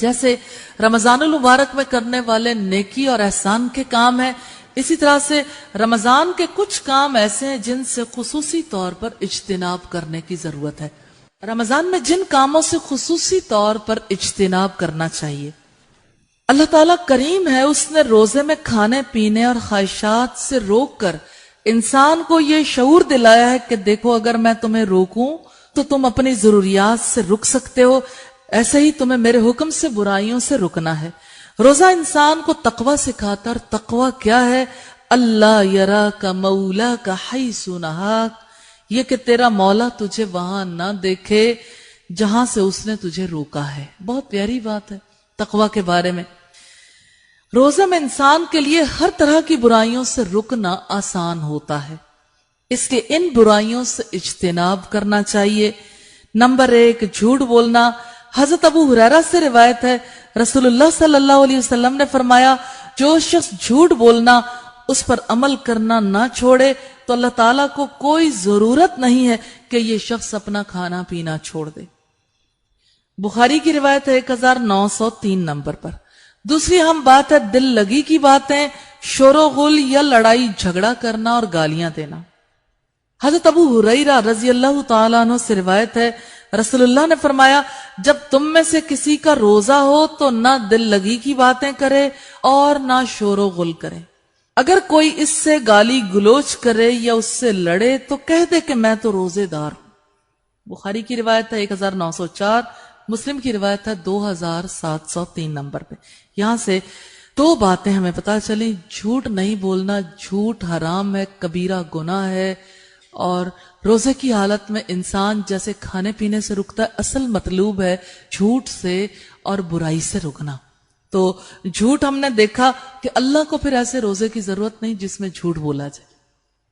जैसे रमजानुल मुबारक में करने वाले नेकी और एहसान के काम है, इसी तरह से रमजान के कुछ काम ऐसे हैं जिनसे खुसूसी तौर पर इज्तिनाब करने की जरूरत है। रमजान में जिन कामों से खुसूसी तौर पर इज्तिनाब करना चाहिए, अल्लाह ताला करीम है, उसने रोजे में खाने पीने और ख्वाहिशात से रोक कर इंसान को ये शऊर दिलाया है कि देखो अगर मैं तुम्हें रोकूं तो तुम अपनी जरूरियात से रुक सकते हो, ऐसे ही तुम्हें मेरे हुक्म से बुराइयों से रुकना है। रोजा इंसान को तकवा सिखाता, और तकवा क्या है? अल्लाह यरा का मौला का हैसु नहाक, ये कि तेरा मौला तुझे वहां ना देखे जहां से उसने तुझे रोका है। बहुत प्यारी बात है तकवा के बारे में। रोजा में इंसान के लिए हर तरह की बुराइयों से रुकना आसान होता है, इसलिए इन बुराइयों से इज्तिनाब करना चाहिए। नंबर 1, झूठ बोलना। हजरत अबू हुरैरा से रिवायत है, रसूलुल्लाह सल्लल्लाहु अलैहि वसल्लम ने फरमाया, जो शख्स झूठ बोलना उस पर अमल करना ना छोड़े तो अल्लाह ताला को कोई जरूरत नहीं है कि ये शख्स अपना खाना पीना छोड़ दे। बुखारी की रिवायत है 1903 नंबर पर। दूसरी अहम बात है दिल लगी की बातें, शोरोगुल या लड़ाई झगड़ा करना और गालियां देना। हजरत अबू हुरैरा रजी अल्लाह तआला अन्हु से रिवायत है, रसूलुल्लाह ने फरमाया, जब तुम में से किसी का रोजा हो तो ना दिल लगी की बातें करे और ना शोरोगुल करे। अगर कोई इससे गाली गुलोच करे या उससे लड़े तो कह दे कि मैं तो रोजेदार हूं। बुखारी की रिवायत है 1904, मुस्लिम की रिवायत है 2703 नंबर पे। यहां से दो बातें हमें पता चली, झूठ नहीं बोलना, झूठ हराम है, कबीरा गुनाह है, और रोजे की हालत में इंसान जैसे खाने पीने से रुकता है, असल मतलूब है झूठ से और बुराई से रुकना। तो झूठ हमने देखा कि अल्लाह को फिर ऐसे रोजे की जरूरत नहीं जिसमें झूठ बोला जाए।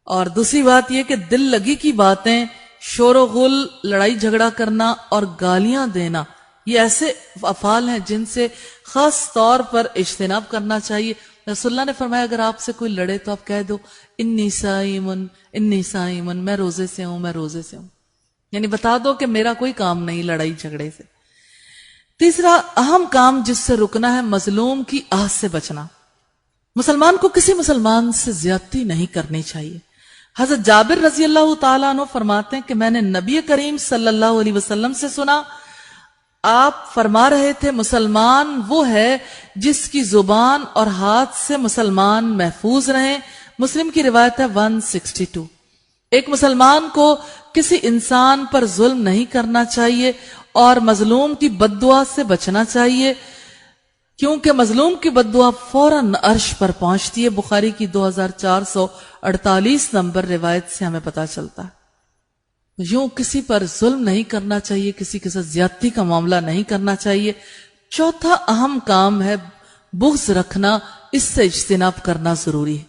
और दूसरी बात यह कि दिल लगी की बातें, शोरोगुल, लड़ाई झगड़ा करना और गालियां देना, ये ऐसे अफाल हैं जिनसे खास तौर पर इज्तिनाब करना चाहिए। रसूलुल्लाह ने फरमाया, अगर आपसे कोई लड़े तो आप कह दो इन्नी साइमुन, मैं रोजे से हूं, मैं रोजे से हूं, यानी बता दो कि मेरा कोई काम नहीं लड़ाई झगड़े से। तीसरा अहम काम जिससे रुकना है, मजलूम की आह से बचना। मुसलमान को किसी मुसलमान से ज्यादती नहीं करनी चाहिए। हजरत जाबिर रजी अल्लाह तआला अन्हु फरमाते हैं कि मैंने नबी करीम सल्लल्लाहु अलैहि वसल्लम से सुना, आप फरमा रहे थे, मुसलमान वो है जिसकी जुबान और हाथ से मुसलमान महफूज रहे। मुस्लिम की रिवायत है 162। एक मुसलमान को किसी इंसान पर जुल्म नहीं करना चाहिए और मजलूम की बद्दुआ से बचना चाहिए, क्योंकि मजलूम की बद्दुआ फौरन अर्श पर पहुंचती है। बुखारी की 2448 नंबर रिवायत से हमें पता चलता है। यूं किसी पर जुल्म नहीं करना चाहिए, किसी के साथ ज्यादती का मामला नहीं करना चाहिए। चौथा अहम काम है बुग़्ज़ रखना, इससे इज्तिनाब करना जरूरी है।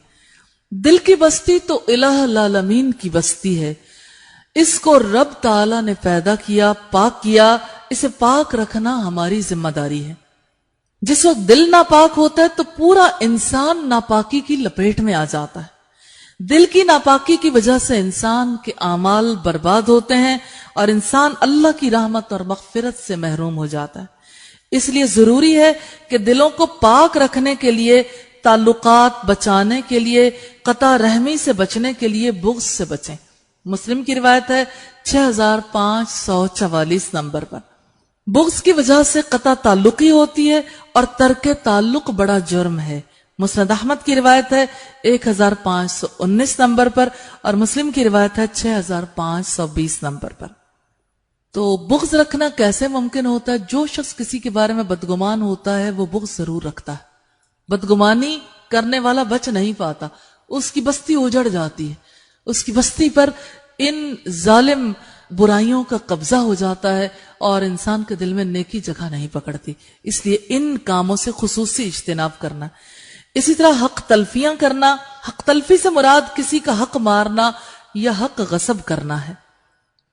दिल की बस्ती तो इलाहुल आलमीन की बस्ती है, इसको रब ताला ने पैदा किया, पाक किया, इसे पाक रखना हमारी जिम्मेदारी है। जिस वक्त दिल नापाक होता है तो पूरा इंसान नापाकी की लपेट में आ जाता है। दिल की नापाकी की वजह से इंसान के आमाल बर्बाद होते हैं और इंसान अल्लाह की रहमत और मग़फ़िरत से महरूम हो जाता है। इसलिए जरूरी है कि दिलों को पाक रखने के लिए, ताल्लुकात बचाने के लिए, कता रहमी से बचने के लिए बुग़्ज़ से बचें। मुस्लिम की रिवायत है 6544 नंबर पर। बुग़्ज़ की वजह से कता ताल्लुकी होती है और तर्के ताल्लुक बड़ा जुर्म है। मुस्नद अहमद की रिवायत है 1519 नंबर पर और मुस्लिम की रिवायत है 6520 नंबर पर। तो बुग़्ज़ रखना कैसे मुमकिन होता है? जो शख्स किसी के बारे में बदगुमान होता है वो बुग़्ज़ जरूर रखता है। बदगुमानी करने वाला बच नहीं पाता, उसकी बस्ती उजड़ जाती है, उसकी बस्ती पर इन जालिम बुराइयों का कब्जा हो जाता है और इंसान के दिल में नेकी जगह नहीं पकड़ती। इसलिए इन कामों से खुसूसी इज्तिनाब करना। इसी तरह हक तलफियां करना। हक तलफी से मुराद किसी का हक मारना या हक गसब करना है।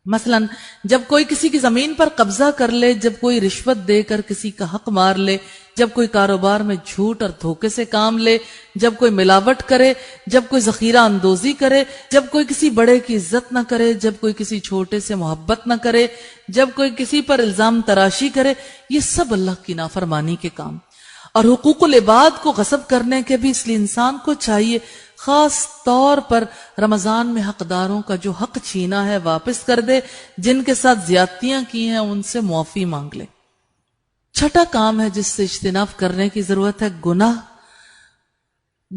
मसलन जब कोई किसी की जमीन पर कब्जा कर ले, जब कोई रिश्वत देकर किसी का हक मार ले, जब कोई कारोबार में झूठ और धोखे से काम ले, जब कोई मिलावट करे, जब कोई जखीरा अंदोजी करे, जब कोई किसी बड़े की इज्जत न करे, जब कोई किसी छोटे से मोहब्बत न करे, جب کوئی کسی پر الزام تراشی کرے، یہ سب اللہ کی نافرمانی کے کام، اور حقوق العباد کو غصب کرنے کے بھی، اس لیے انسان کو چاہیے خاص طور پر رمضان میں حقداروں کا جو حق چھینا ہے واپس کر دے، جن کے ساتھ زیادتیاں کی ہیں ان سے معافی مانگ لے۔ چھٹا کام ہے جس سے اجتناب کرنے کی ضرورت ہے،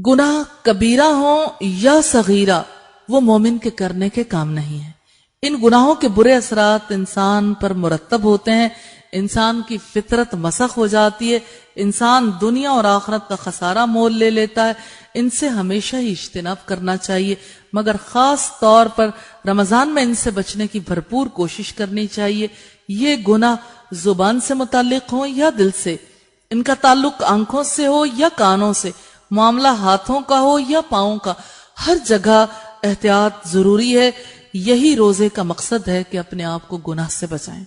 گناہ کبیرہ ہوں یا صغیرہ، وہ مومن کے کرنے کے کام نہیں ہے۔ ان گناہوں کے برے اثرات انسان پر مرتب ہوتے ہیں، انسان کی فطرت مسخ ہو جاتی ہے، انسان دنیا اور آخرت کا خسارہ مول لے لیتا ہے۔ ان سے ہمیشہ ہی اجتناب کرنا چاہیے، مگر خاص طور پر رمضان میں ان سے بچنے کی بھرپور کوشش کرنی چاہیے۔ یہ گناہ زبان سے متعلق ہوں یا دل سے، ان کا تعلق آنکھوں سے ہو یا کانوں سے، معاملہ ہاتھوں کا ہو یا پاؤں کا، ہر جگہ احتیاط ضروری ہے۔ یہی روزے کا مقصد ہے کہ اپنے آپ کو گناہ سے بچائیں۔